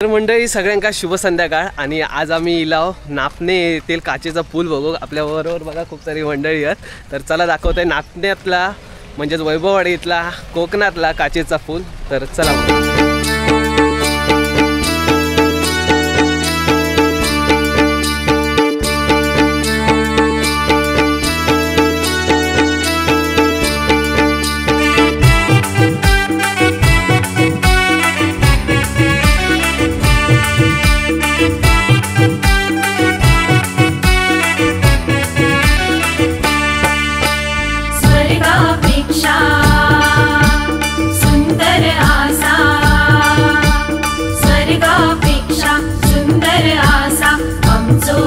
तर मंडळी सगळ्यांका शुभ संध्याकाळ। आणि आज आम्ही इलाव नापणे येथील काचेचा पूल बघू। आपल्या बरोबर बघा खूप सारी मंडळी आहेत। तर चला दाखवतोय नापण्यातला म्हणजेच वैभववाडी इथला कोकणातला काचेचा पूल। तर चला सुंदर आसा आमचो